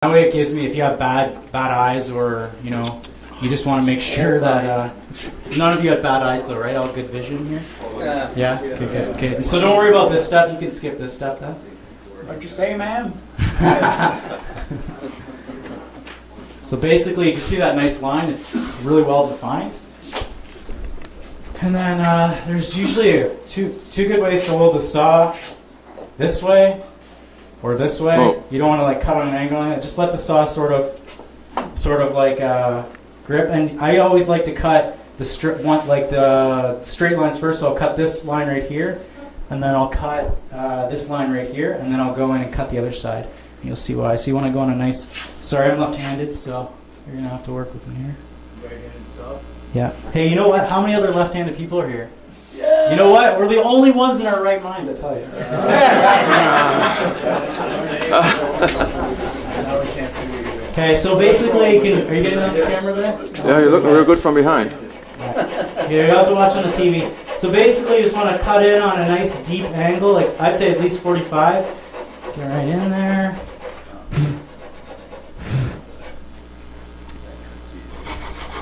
That way it gives me, if you have bad eyes, or you just want to make sure that none of you had bad eyes though, right? All good vision here. Yeah. Okay. So don't worry about this step. You can skip this step then. What you say, man? So basically, you can see that nice line. It's really well defined. And then there's usually two good ways to hold the saw. This way or this way. Oh. You don't want to like cut on an angle. Just let the saw sort of like grip. And I always like to cut the straight lines first. So I'll cut this line right here, and then I'll cut this line right here, and then I'll go in and cut the other side. And you'll see why. So you want to go on a nice. Sorry, I'm left-handed, so you're gonna have to work with me here. Yeah. Hey, you know what? How many other left-handed people are here? Yeah. You know what? We're the only ones in our right mind, I tell you. Okay, so basically, are you getting on the camera there? Yeah, you're looking real good from behind. Yeah, you have to watch on the TV. So basically, you just want to cut in on a nice deep angle, like I'd say at least 45. Get right in there.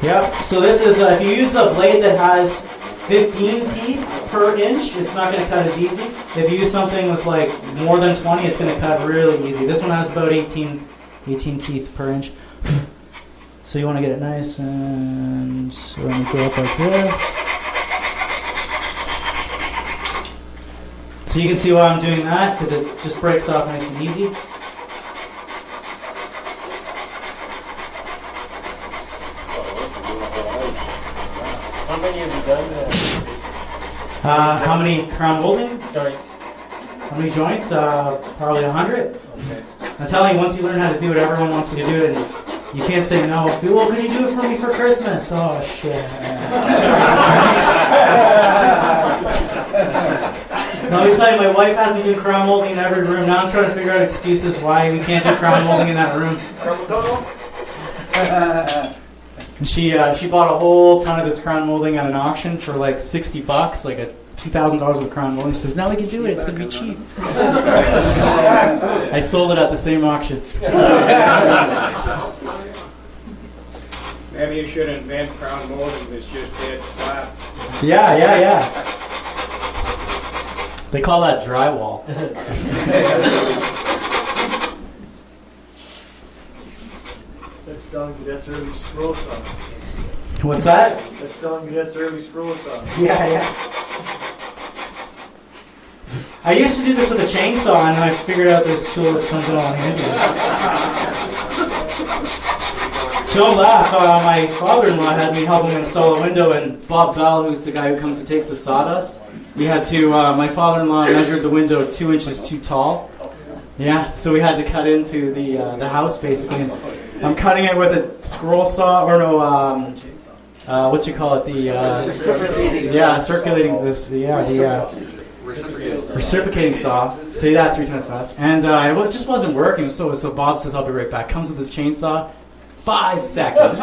Yep, so this is, if you use a blade that has 15 teeth per inch, it's not going to cut as easy. If you use something with like more than 20, it's going to cut really easy. This one has about 18 teeth per inch. So you want to get it nice, and so let me go up like this. So you can see why I'm doing that, because it just breaks off nice and easy. How many have you done? How many crown molding? Joints. How many joints? Probably 100. Okay. I'm telling you, once you learn how to do it, everyone wants you to do it, and you can't say no. Well, can you do it for me for Christmas? Oh, shit. Let me tell you, my wife has me doing crown molding in every room. Now I'm trying to figure out excuses why we can't do crown molding in that room. And she bought a whole ton of this crown molding at an auction for like $60, like a $2,000 worth of crown molding. She says, now we can do it. It's going to be cheap. I sold it at the same auction. Maybe you should invent crown molding that's just dead flat. Yeah. They call that drywall. Let's down to that early scroll song. What's that? Let's down to that early scroll song. Yeah. I used to do this with a chainsaw, and then I figured out this tool just comes in all handy. Don't laugh. My father-in-law had me help him install a window, and Bob Bell, who's the guy who comes and takes the sawdust, we had to. My father-in-law measured the window 2 inches too tall. Yeah, so we had to cut into the house basically. And I'm cutting it with a scroll saw, or no, what you call it? Reciprocating saw. Say that 3 times fast. And it just wasn't working. So Bob says, "I'll be right back." Comes with his chainsaw. 5 seconds.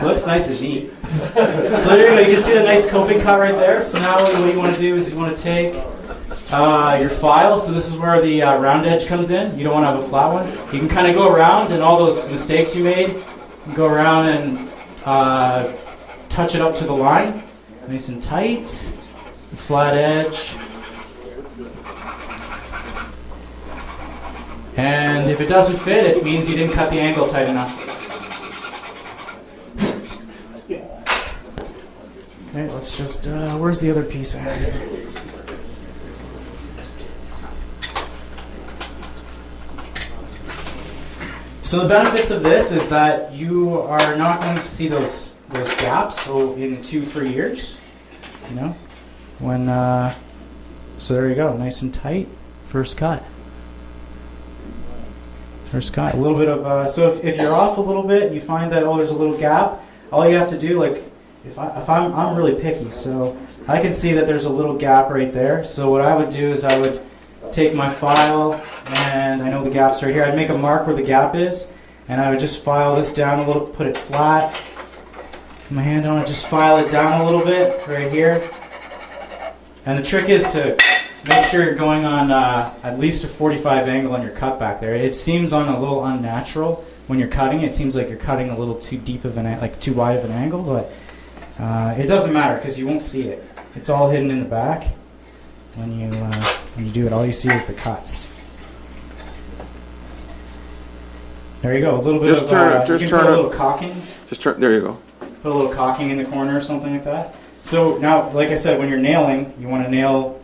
Looks nice and neat. So there you go. You can see the nice coping cut right there. So now what you want to do is you want to take your file. So this is where the round edge comes in. You don't want to have a flat one. You can kind of go around, and all those mistakes you made, you can go around and touch it up to the line. Nice and tight. Flat edge. And if it doesn't fit, it means you didn't cut the angle tight enough. Okay, let's just, where's the other piece I had here? So the benefits of this is that you are not going to see those gaps in 2-3 years. So there you go, nice and tight, first cut. First cut, a little bit of, so if you're off a little bit, you find that, there's a little gap, all you have to do, like, if I'm really picky, so I can see that there's a little gap right there. So what I would do is I would take my file, and I know the gap's right here. I'd make a mark where the gap is, and I would just file this down a little, put it flat. Put my hand on it, just file it down a little bit right here. And the trick is to make sure you're going on at least a 45 angle on your cut back there. It seems on a little unnatural when you're cutting. It seems like you're cutting a little too deep of like too wide of an angle, but it doesn't matter because you won't see it. It's all hidden in the back. When you do it, all you see is the cuts. There you go. A little bit Just of turn- you just can turn put a it- little caulking. Just turn. There you go. Put a little caulking in the corner or something like that. So now, like I said, when you're nailing, you want to nail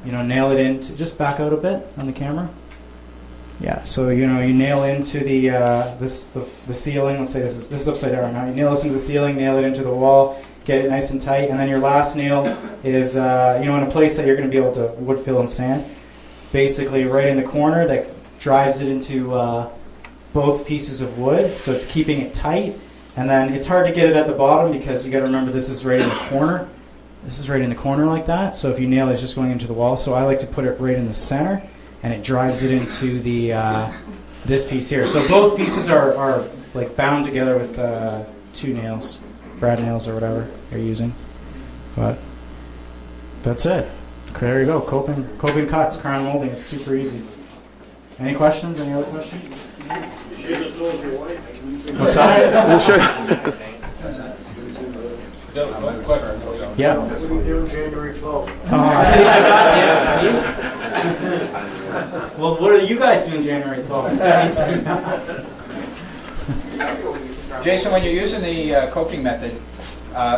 it into. Just back out a bit on the camera. Yeah. So you nail into the the ceiling. Let's say this is upside down right now. You nail this into the ceiling, nail it into the wall, get it nice and tight, and then your last nail is in a place that you're going to be able to wood fill and sand. Basically, right in the corner that drives it into both pieces of wood, so it's keeping it tight. And then it's hard to get it at the bottom because you got to remember this is right in the corner. This is right in the corner like that. So if you nail it, it's just going into the wall. So I like to put it right in the center, and it drives it into the this piece here. So both pieces are like bound together with 2 nails, brad nails or whatever you're using. But that's it. There you go. Coping cuts, crown molding. It's super easy. Any questions? Any other questions? What's that? We'll show you. Yeah. What are you doing January 12th? Oh, see, I got it. See? Well, what are you guys doing January 12th? Jason, when you're using the coping method,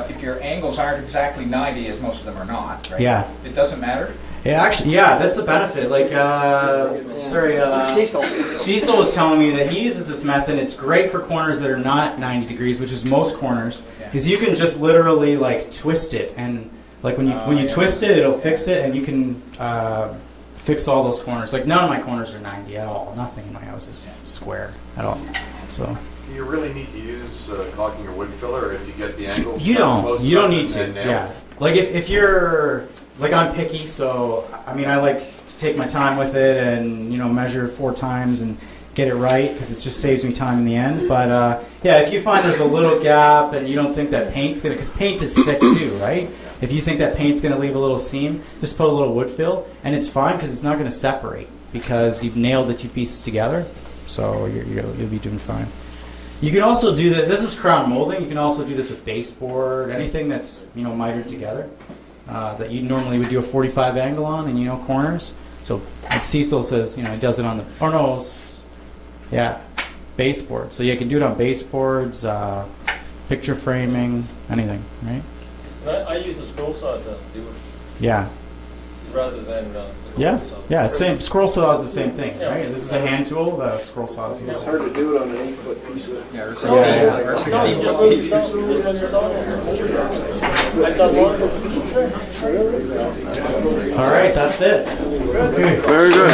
if your angles aren't exactly 90, as most of them are not, right? Yeah. It doesn't matter? That's the benefit. Like, Cecil was telling me that he uses this method. It's great for corners that are not 90 degrees, which is most corners, because you can just literally like twist it, and like when you twist it, it'll fix it, and you can fix all those corners. Like none of my corners are 90 at all. Nothing in my house is square at all. So. You really need to use caulking or wood filler if you get the angle. You don't need to. Yeah. Like if you're like, I'm picky, so I mean I like to take my time with it and measure 4 times and get it right because it just saves me time in the end. But if you find there's a little gap and you don't think that paint's gonna, because paint is thick too, right? If you think that paint's gonna leave a little seam, just put a little wood fill and it's fine because it's not gonna separate because you've nailed the 2 pieces together. So you'll be doing fine. You can also do that. This is crown molding. You can also do this with baseboard, anything that's mitered together that you normally would do a 45 angle on, and corners. So like Cecil says, he does it on the baseboard. So you can do it on baseboards, picture framing, anything, right? I use a scroll saw to do it Yeah. rather than the Yeah. saw. Yeah. It's same. Scroll saw is the same thing, right? This is a hand tool. The scroll saw is. It's hard to do it on an 8-foot piece of. Yeah, or 16. Yeah. Or 16 No, just move it down, just when you're talking. Like that one. All right. That's it. Very good.